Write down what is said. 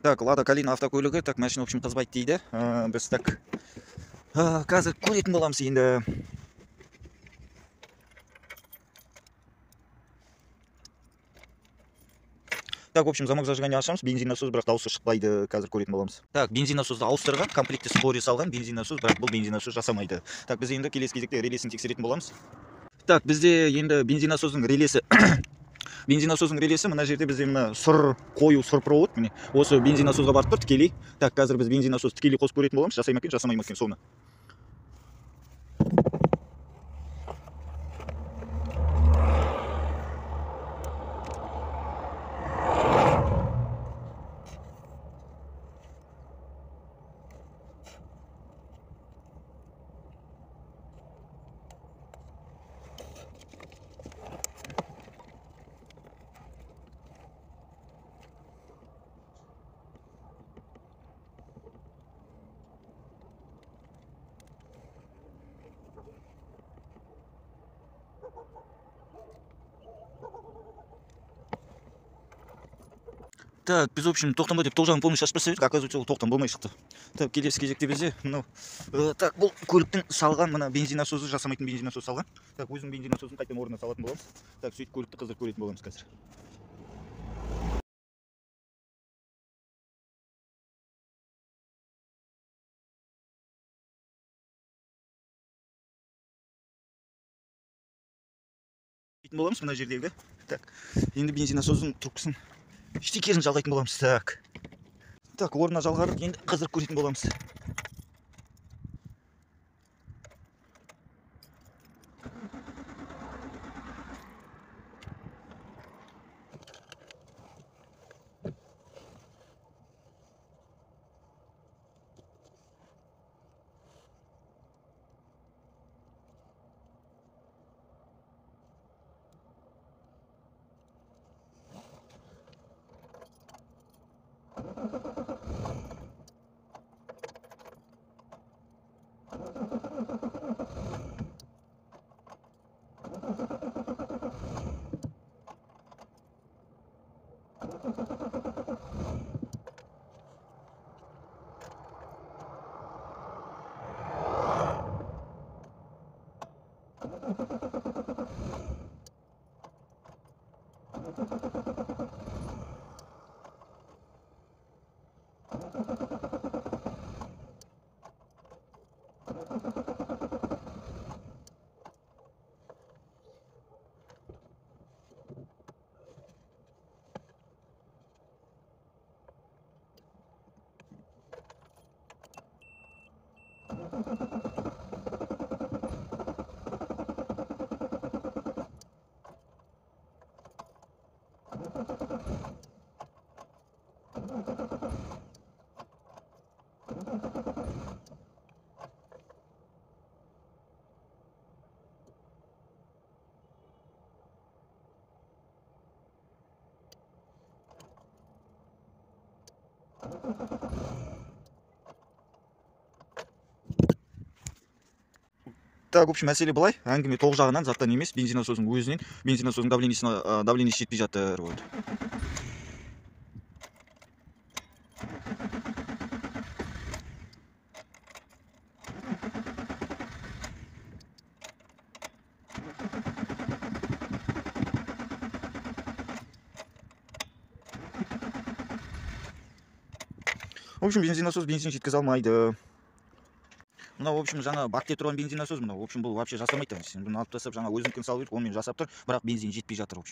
Так, Lada Kalina автокөлігі, так, машина, в общем, қызбайды дейді. Біз так, қазір көретін боламыз енді. Так, в общем, замок зажигания ашамыз, бензинасос, бірақ дауысы шықпайды, қазір көретін боламыз. Так, бензинасосты ауыстырған, комплектте спори салған бензинасос, бірақ бұл бензинасос жасамайды. Так, біз енді келесі кезекте релесін тексеретін боламыз. Так, бізде енді бензинасостың релесі мына жерде бізде мына қою сұр провод, міне осы бензинасосға барып тұр тікелей. Так, қазір біз бензинасосты тікелей қосып көретін боламыз, жасай ма екен, жасамай ма екен соны. Так, біз, в общем, тоқтанба деп тоғжағын полный шашып бастап едік, оказывается, ол тоқтан болмай шықты. Так, келесі кезекте бізде мынау, так, бұл көліктің салған, мына бензинасосы, жасамайтын бензинасос салған. Так, өзінің бензинасосын қайтадан орнына салатын боламыз. Так, сөйтіп көлікті қызыр көретін боламыз қазір. Боламыз мына жердегі. Так, енді бензинасостың трубкасын штекерін жалғайтын боламыз. Так, орнына жалғарып, енді қызыр көретін боламыз. Так, в общем, мәселе былай, әңгіме тоқ жағынан, заттан емес, бензинасосының өзінен, бензинасосының давлениесі жетпей жатыр. Вот. В общем, бензинасос бензин жеткізе алмайды. Мынау, в общем, жаңа бакте тұрған бензинасос, мынау, в общем, бұл вообще жасамайды. Бұны алып тастап, жаңа өзінікін салып едік, онымен жасап тұр, бірақ бензин жетпей жатыр, в общем.